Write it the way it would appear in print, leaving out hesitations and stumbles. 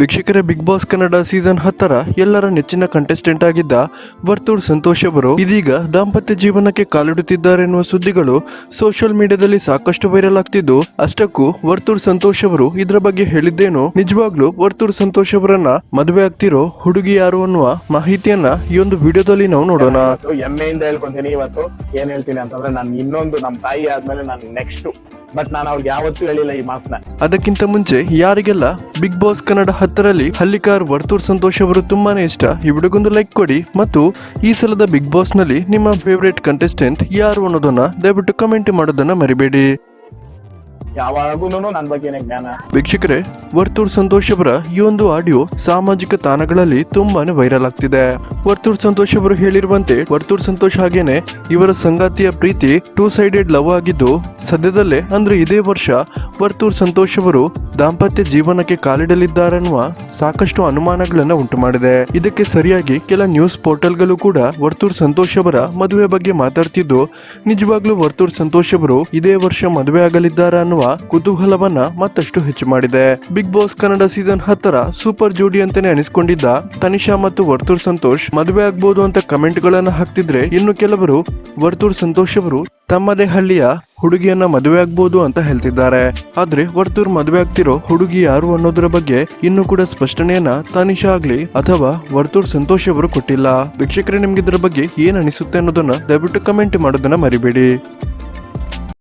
ವೀಕ್ಷಕರೇ, big boss Kannada season 10ರ ಎಲ್ಲರ ನೆಚ್ಚಿನ ಕಂಟೆಸ್ಟೆಂಟ್ ಆಗಿದ್ದ ವರ್ತೂರ್ ಸಂತೋಷ್ ಅವರು ಇದೀಗ ದಾಂಪತ್ಯ ಜೀವನಕ್ಕೆ ಕಾಲಿಡುತ್ತಿದ್ದಾರೆ ಎನ್ನುವ ಸುದ್ದಿಗಳು ಸೋಷಿಯಲ್ ಮೀಡಿಯಾದಲ್ಲಿ ಸಾಕಷ್ಟು ವೈರಲ್ ಆಗ್ತಿದ್ದು, ಅಷ್ಟಕ್ಕೂ ವರ್ತೂರ್ ಸಂತೋಷ್ ಅವರು ಇದರ ಬಗ್ಗೆ ಹೇಳಿದ್ದೇನು, ನಿಜವಾಗ್ಲೂ ವರ್ತೂರ್ ಸಂತೋಷ್ ಅವರನ್ನ ಮದುವೆ ಆಗ್ತಿರೋ ಹುಡುಗಿ ಯಾರು ಅನ್ನುವ ಮಾಹಿತಿಯನ್ನ ಈ ಒಂದು ವಿಡಿಯೋದಲ್ಲಿ ನಾವು ನೋಡೋಣ. ಹೆಮ್ಮೆಯಿಂದ ಹೇಳ್ಕೊಂತೀನಿ. ಇವತ್ತು ಏನ್ ಹೇಳ್ತೀನಿ ಅಂತಂದ್ರೆ, ನಾನು ಇನ್ನೊಂದು ನಮ್ಮ ತಾಯಿ ಆದ್ಮೇಲೆ ನಾನು ನೆಕ್ಸ್ಟ್, ಬಟ್ ನಾನು ಅವ್ರಿಗೆ ಯಾವತ್ತೂ ಹೇಳಿಲ್ಲ ಈ ಮಾತನ್ನ. ಅದಕ್ಕಿಂತ ಮುಂಚೆ ಯಾರಿಗೆಲ್ಲ ಬಿಗ್ ಬಾಸ್ ಕನ್ನಡ 10ರಲ್ಲಿ ಹಳ್ಳಿಕಾರ್ ವರ್ತೂರ್ ಸಂತೋಷ್ ಅವರು ತುಂಬಾನೇ ಇಷ್ಟ, ಈ ವಿಡಿಯೋಗೊಂದು ಲೈಕ್ ಕೊಡಿ ಮತ್ತು ಈ ಸಲದ ಬಿಗ್ ಬಾಸ್ ನಲ್ಲಿ ನಿಮ್ಮ ಫೇವರೇಟ್ ಕಂಟೆಸ್ಟೆಂಟ್ ಯಾರು ಅನ್ನೋದನ್ನ ದಯವಿಟ್ಟು ಕಮೆಂಟ್ ಮಾಡೋದನ್ನ ಮರಿಬೇಡಿ. ಯಾವಾಗೂ ನನ್ನ ಬಗ್ಗೆನೇ ಜ್ಞಾನ. ವೀಕ್ಷಕರೇ, ವರ್ತೂರ್ ಸಂತೋಷ್ ಅವರ ಈ ಒಂದು ಆಡಿಯೋ ಸಾಮಾಜಿಕ ತಾಣಗಳಲ್ಲಿ ತುಂಬಾನೇ ವೈರಲ್ ಆಗ್ತಿದೆ. ವರ್ತೂರ್ ಸಂತೋಷ್ ಅವರು ಹೇಳಿರುವಂತೆ, ವರ್ತೂರ್ ಸಂತೋಷ್ ಹಾಗೇನೆ ಇವರ ಸಂಗಾತಿಯ ಪ್ರೀತಿ 2 ಸೈಡೆಡ್ ಲವ್ ಆಗಿದ್ದು, ಸದ್ಯದಲ್ಲೇ ಅಂದ್ರೆ ಇದೇ ವರ್ಷ ವರ್ತೂರ್ ಸಂತೋಷ್ ಅವರು ದಾಂಪತ್ಯ ಜೀವನಕ್ಕೆ ಕಾಲಿಡಲಿದ್ದಾರೆನ್ನುವ ಸಾಕಷ್ಟು ಅನುಮಾನಗಳನ್ನ ಉಂಟು ಮಾಡಿದೆ. ಇದಕ್ಕೆ ಸರಿಯಾಗಿ ಕೆಲ ನ್ಯೂಸ್ ಪೋರ್ಟಲ್ಗಳು ಕೂಡ ವರ್ತೂರ್ ಸಂತೋಷ್ ಅವರ ಮದುವೆ ಬಗ್ಗೆ ಮಾತಾಡ್ತಿದ್ದು, ನಿಜವಾಗ್ಲೂ ವರ್ತೂರ್ ಸಂತೋಷ್ ಅವರು ಇದೇ ವರ್ಷ ಮದುವೆ ಆಗಲಿದ್ದಾರೆ ಅನ್ನುವ ಕುತೂಹಲವನ್ನ ಮತ್ತಷ್ಟು ಹೆಚ್ಚು ಮಾಡಿದೆ. ಬಿಗ್ ಬಾಸ್ ಕನ್ನಡ ಸೀಸನ್ 10ರ ಸೂಪರ್ ಜೋಡಿ ಅಂತಾನೆ ಅನಿಸ್ಕೊಂಡಿದ್ದ ತನಿಷಾ ಮತ್ತು ವರ್ತೂರ್ ಸಂತೋಷ್ ಮದುವೆ ಆಗ್ಬೋದು ಅಂತ ಕಮೆಂಟ್ ಗಳನ್ನ ಹಾಕ್ತಿದ್ರೆ, ಇನ್ನು ಕೆಲವರು ವರ್ತೂರ್ ಸಂತೋಷ್ ಅವರು ತಮ್ಮದೇ ಹಳ್ಳಿಯ ಹುಡುಗಿಯನ್ನ ಮದುವೆ ಆಗ್ಬೋದು ಅಂತ ಹೇಳ್ತಿದ್ದಾರೆ. ಆದ್ರೆ ವರ್ತೂರ್ ಮದುವೆ ಆಗ್ತಿರೋ ಹುಡುಗಿ ಯಾರು ಅನ್ನೋದ್ರ ಬಗ್ಗೆ ಇನ್ನೂ ಕೂಡ ಸ್ಪಷ್ಟನೆಯನ್ನ ತನಿಷಾ ಆಗ್ಲಿ ಅಥವಾ ವರ್ತೂರ್ ಸಂತೋಷ್ ಅವರು ಕೊಟ್ಟಿಲ್ಲ. ವೀಕ್ಷಕರೇ, ನಿಮ್ಗೆ ಇದ್ರ ಬಗ್ಗೆ ಏನ್ ಅನಿಸುತ್ತೆ ಅನ್ನೋದನ್ನ ದಯವಿಟ್ಟು ಕಮೆಂಟ್ ಮಾಡೋದನ್ನ ಮರಿಬೇಡಿ.